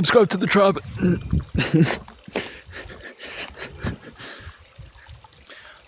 Subscribe to the tribe.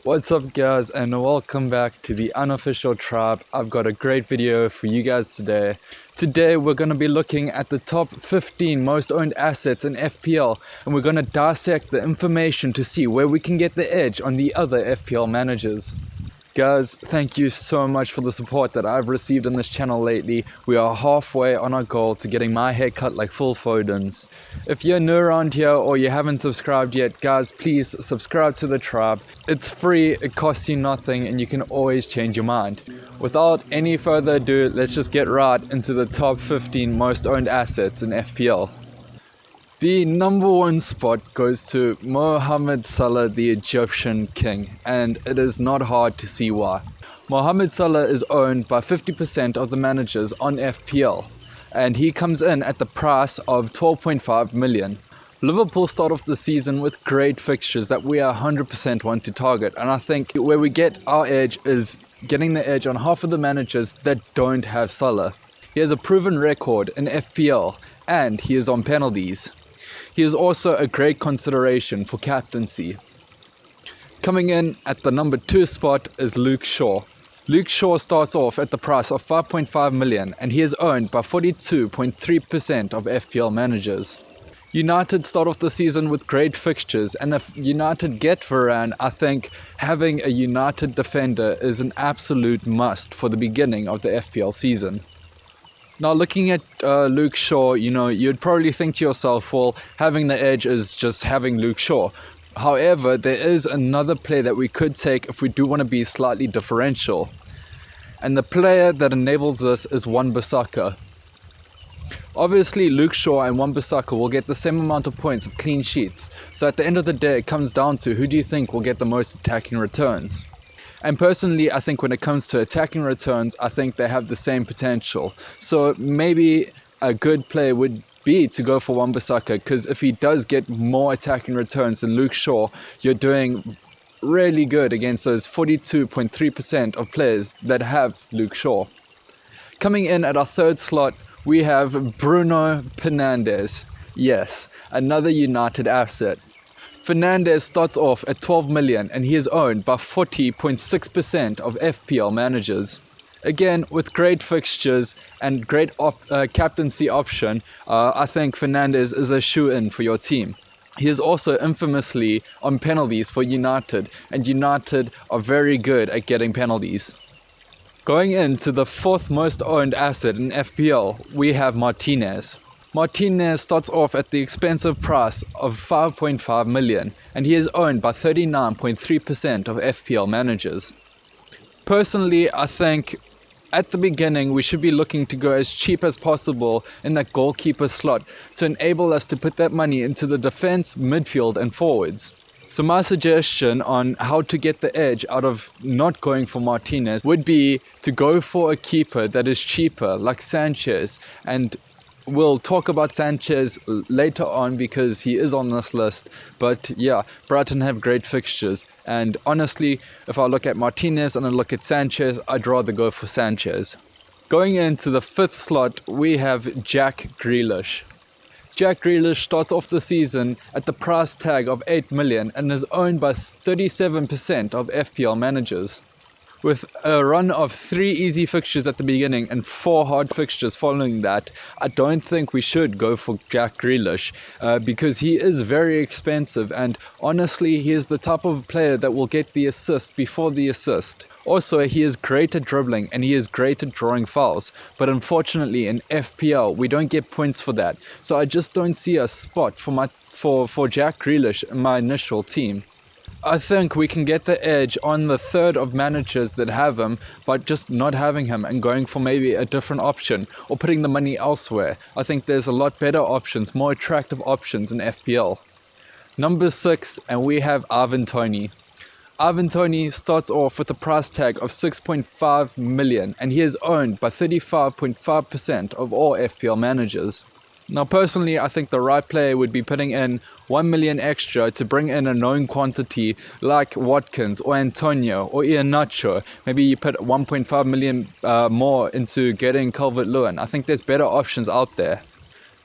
What's up guys, and welcome back to the unofficial tribe. I've got a great video for you guys today. Today we're going to be looking at the top 15 most owned assets in FPL, and we're going to dissect the information to see where we can get the edge on the other FPL managers. Guys, thank you so much for the support that I've received on this channel lately. We are halfway on our goal to getting my hair cut like Phil Foden's. If you're new around here or you haven't subscribed yet, guys, please subscribe to the tribe. It's free, it costs you nothing, and you can always change your mind. Without any further ado, let's just get right into the top 15 most owned assets in FPL. The number one spot goes to Mohamed Salah, the Egyptian king, and it is not hard to see why. Mohamed Salah is owned by 50% of the managers on FPL, and he comes in at the price of 12.5 million. Liverpool start off the season with great fixtures that we 100% want to target, and I think where we get our edge is getting the edge on half of the managers that don't have Salah. He has a proven record in FPL, and he is on penalties. He is also a great consideration for captaincy. Coming in at the number 2 spot is Luke Shaw. Luke Shaw starts off at the price of 5.5 million, and he is owned by 42.3% of FPL managers. United start off the season with great fixtures, and if United get Varane, I think having a United defender is an absolute must for the beginning of the FPL season. Now looking at Luke Shaw, you'd probably think to yourself, well, having the edge is just having Luke Shaw. However, there is another player that we could take if we do want to be slightly differential. And the player that enables this is Wan-Bissaka. Obviously, Luke Shaw and Wan-Bissaka will get the same amount of points of clean sheets. So at the end of the day, it comes down to who do you think will get the most attacking returns. And personally, I think when it comes to attacking returns, I think they have the same potential. So maybe a good play would be to go for Wan-Bissaka, because if he does get more attacking returns than Luke Shaw, you're doing really good against those 42.3% of players that have Luke Shaw. Coming in at our 3rd slot, we have Bruno Fernandes. Yes, another United asset. Fernandes starts off at 12 million, and he is owned by 40.6% of FPL managers. Again, with great fixtures and great captaincy option, I think Fernandes is a shoe-in for your team. He is also infamously on penalties for United, and United are very good at getting penalties. Going into the 4th most owned asset in FPL, we have Martinez. Martinez starts off at the expensive price of 5.5 million, and he is owned by 39.3% of FPL managers. Personally, I think at the beginning we should be looking to go as cheap as possible in that goalkeeper slot to enable us to put that money into the defense, midfield and forwards. So my suggestion on how to get the edge out of not going for Martinez would be to go for a keeper that is cheaper, like Sanchez, and we'll talk about Sanchez later on because he is on this list. But yeah, Brighton have great fixtures, and honestly, if I look at Martinez and I look at Sanchez, I'd rather go for Sanchez. Going into the 5th slot, we have Jack Grealish. Jack Grealish starts off the season at the price tag of 8 million and is owned by 37% of FPL managers. With a run of 3 easy fixtures at the beginning and 4 hard fixtures following that, I don't think we should go for Jack Grealish because he is very expensive, and honestly he is the type of player that will get the assist before the assist. Also, he is great at dribbling and he is great at drawing fouls, but unfortunately in FPL we don't get points for that. So I just don't see a spot for Jack Grealish in my initial team. I think we can get the edge on the 3rd of managers that have him by just not having him and going for maybe a different option or putting the money elsewhere. I think there's a lot better options, more attractive options in FPL. Number 6, and we have Ivan Toney. Ivan Toney starts off with a price tag of 6.5 million, and he is owned by 35.5% of all FPL managers. Now personally, I think the right player would be putting in 1 million extra to bring in a known quantity like Watkins or Antonio or Iheanacho. Maybe you put 1.5 million more into getting Calvert-Lewin. I think there's better options out there.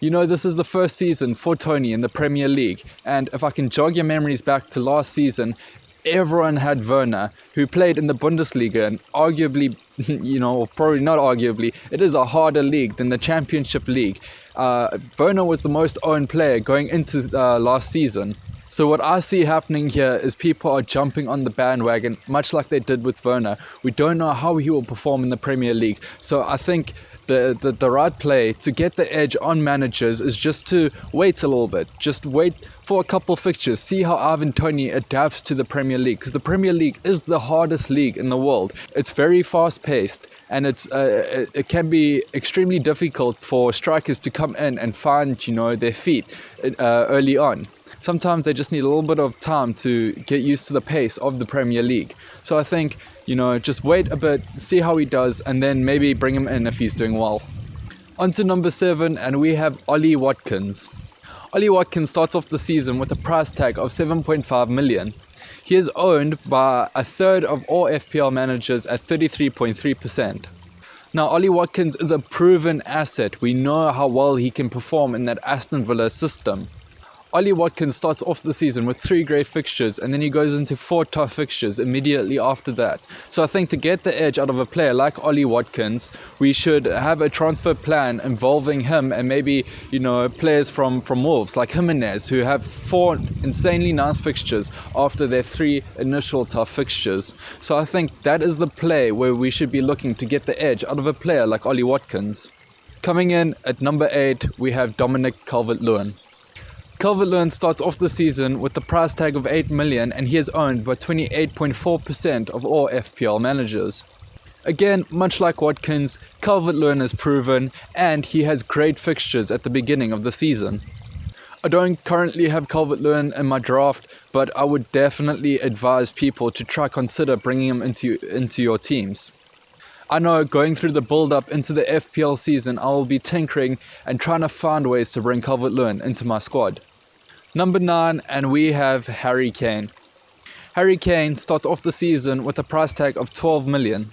You know, this is the first season for Tony in the Premier League, and if I can jog your memories back to last season, everyone had Werner, who played in the Bundesliga, and arguably, you know, probably not arguably, it is a harder league than the Championship League. Werner was the most owned player going into last season. So what I see happening here is people are jumping on the bandwagon, much like they did with Werner. We don't know how he will perform in the Premier League. So I think the right play to get the edge on managers is just to wait a little bit. Just wait for a couple fixtures. See how Ivan Toney adapts to the Premier League, because the Premier League is the hardest league in the world. It's very fast paced, and it can be extremely difficult for strikers to come in and find, you know, their feet early on. Sometimes they just need a little bit of time to get used to the pace of the Premier League. So I think, you know, just wait a bit, see how he does, and then maybe bring him in if he's doing well. On to number 7, and we have Ollie Watkins. Ollie Watkins starts off the season with a price tag of 7.5 million. He is owned by a third of all FPL managers at 33.3%. Now, Ollie Watkins is a proven asset. We know how well he can perform in that Aston Villa system. Ollie Watkins starts off the season with 3 great fixtures, and then he goes into 4 tough fixtures immediately after that. So I think to get the edge out of a player like Ollie Watkins, we should have a transfer plan involving him and maybe, you know, players from Wolves like Jimenez, who have 4 insanely nice fixtures after their 3 initial tough fixtures. So I think that is the play where we should be looking to get the edge out of a player like Ollie Watkins. Coming in at number 8, we have Dominic Calvert-Lewin. Calvert-Lewin starts off the season with the price tag of 8 million, and he is owned by 28.4% of all FPL managers. Again, much like Watkins, Calvert-Lewin is proven, and he has great fixtures at the beginning of the season. I don't currently have Calvert-Lewin in my draft, but I would definitely advise people to consider bringing him into your teams. I know going through the build-up into the FPL season, I will be tinkering and trying to find ways to bring Calvert-Lewin into my squad. Number 9, and we have Harry Kane. Harry Kane starts off the season with a price tag of 12 million.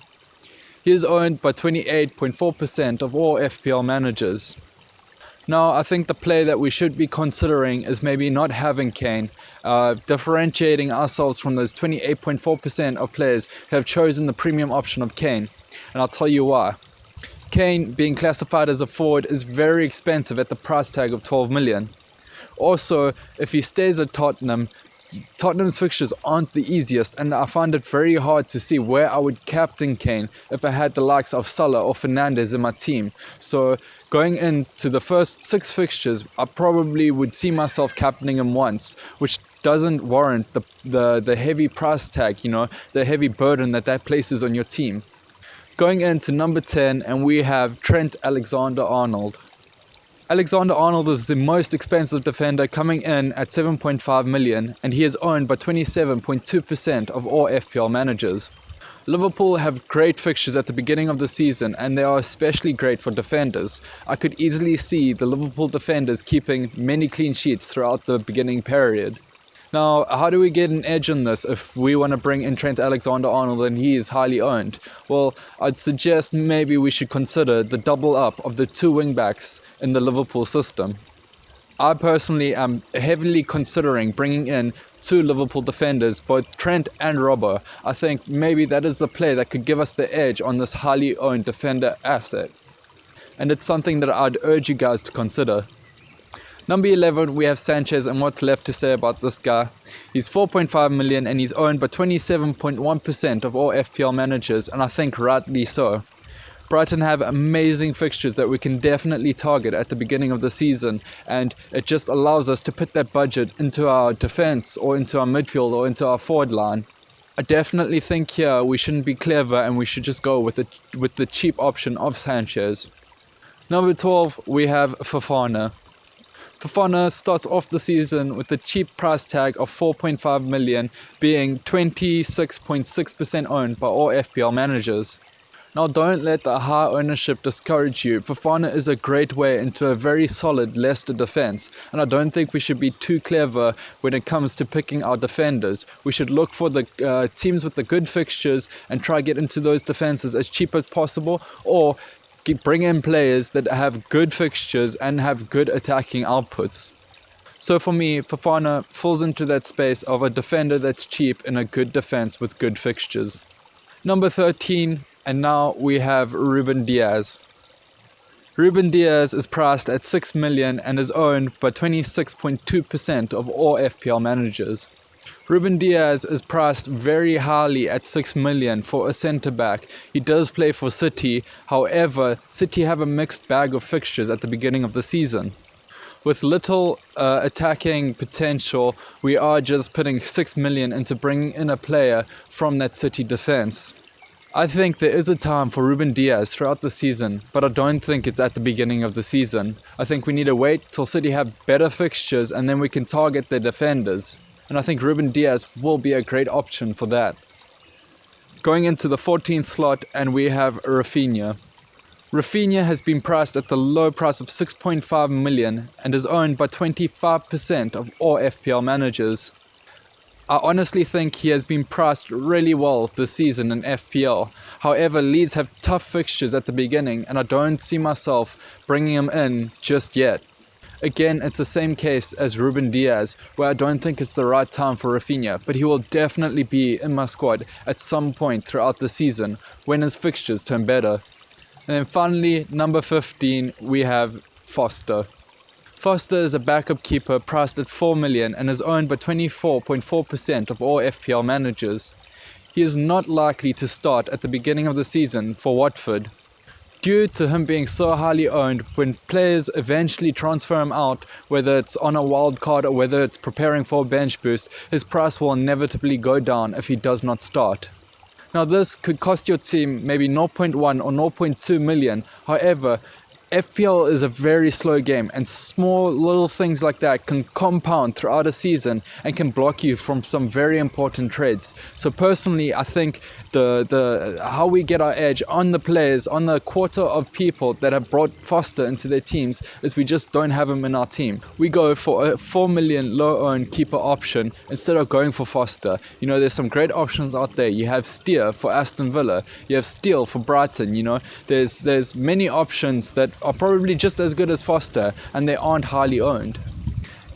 He is owned by 28.4% of all FPL managers. Now, I think the play that we should be considering is maybe not having Kane, differentiating ourselves from those 28.4% of players who have chosen the premium option of Kane. And I'll tell you why. Kane, being classified as a forward, is very expensive at the price tag of 12 million. Also, if he stays at Tottenham's fixtures aren't the easiest, and I find it very hard to see where I would captain Kane if I had the likes of Salah or Fernandes in my team. So going into the first 6 fixtures, I probably would see myself captaining him once, which doesn't warrant the heavy price tag, you know, the heavy burden that places on your team. Going into number 10, and we have Trent Alexander-Arnold. Alexander-Arnold is the most expensive defender, coming in at 7.5 million, and he is owned by 27.2% of all FPL managers. Liverpool have great fixtures at the beginning of the season, and they are especially great for defenders. I could easily see the Liverpool defenders keeping many clean sheets throughout the beginning period. Now, how do we get an edge on this if we want to bring in Trent Alexander-Arnold and he is highly owned? Well, I'd suggest maybe we should consider the double up of the 2 wing-backs in the Liverpool system. I personally am heavily considering bringing in 2 Liverpool defenders, both Trent and Robbo. I think maybe that is the play that could give us the edge on this highly owned defender asset. And it's something that I'd urge you guys to consider. Number 11, we have Sanchez, and what's left to say about this guy? He's 4.5 million, and he's owned by 27.1% of all FPL managers, and I think rightly so. Brighton have amazing fixtures that we can definitely target at the beginning of the season, and it just allows us to put that budget into our defense or into our midfield or into our forward line. I definitely think here we shouldn't be clever, and we should just go with the cheap option of Sanchez. Number 12, we have Fofana. Fofana starts off the season with a cheap price tag of 4.5 million, being 26.6% owned by all FPL managers. Now, don't let the high ownership discourage you. Fofana is a great way into a very solid Leicester defense, and I don't think we should be too clever when it comes to picking our defenders. We should look for the teams with the good fixtures and try to get into those defenses as cheap as possible, or bring in players that have good fixtures and have good attacking outputs. So for me, Fofana falls into that space of a defender that's cheap in a good defense with good fixtures. Number 13, and now we have Ruben Dias. Ruben Dias is priced at 6 million and is owned by 26.2% of all FPL managers. Ruben Dias is priced very highly at 6 million for a centre-back. He does play for City, however, City have a mixed bag of fixtures at the beginning of the season. With little attacking potential, we are just putting 6 million into bringing in a player from that City defense. I think there is a time for Ruben Dias throughout the season, but I don't think it's at the beginning of the season. I think we need to wait till City have better fixtures and then we can target their defenders. And I think Ruben Dias will be a great option for that. Going into the 14th slot, and we have Rafinha. Rafinha has been priced at the low price of 6.5 million and is owned by 25% of all FPL managers. I honestly think he has been priced really well this season in FPL. However, Leeds have tough fixtures at the beginning and I don't see myself bringing him in just yet. Again, it's the same case as Ruben Dias, where I don't think it's the right time for Rafinha, but he will definitely be in my squad at some point throughout the season when his fixtures turn better. And then finally, number 15, we have Foster. Foster is a backup keeper priced at 4 million and is owned by 24.4% of all FPL managers. He is not likely to start at the beginning of the season for Watford. Due to him being so highly owned, when players eventually transfer him out, whether it's on a wild card or whether it's preparing for a bench boost, his price will inevitably go down if he does not start. Now this could cost your team maybe 0.1 or 0.2 million, however, FPL is a very slow game and small little things like that can compound throughout a season and can block you from some very important trades. So personally, I think how we get our edge on the players, on the quarter of people that have brought Foster into their teams, is we just don't have him in our team. We go for a 4 million low owned keeper option instead of going for Foster. You know, there's some great options out there. You have Steer for Aston Villa, you have Steele for Brighton, you know, there's many options that are probably just as good as Foster and they aren't highly owned.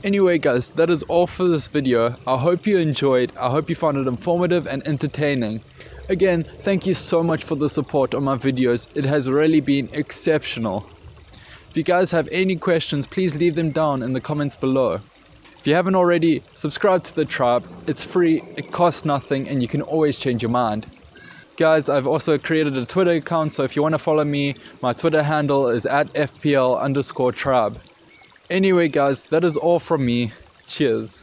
Anyway guys, that is all for this video. I hope you enjoyed. I hope you found it informative and entertaining. Again, thank you so much for the support on my videos. It has really been exceptional. If you guys have any questions, please leave them down in the comments below. If you haven't already, subscribe to the tribe. It's free, it costs nothing, and you can always change your mind. Guys, I've also created a Twitter account, so if you want to follow me, my Twitter handle is @FPL_tribe. Anyway guys, that is all from me. Cheers.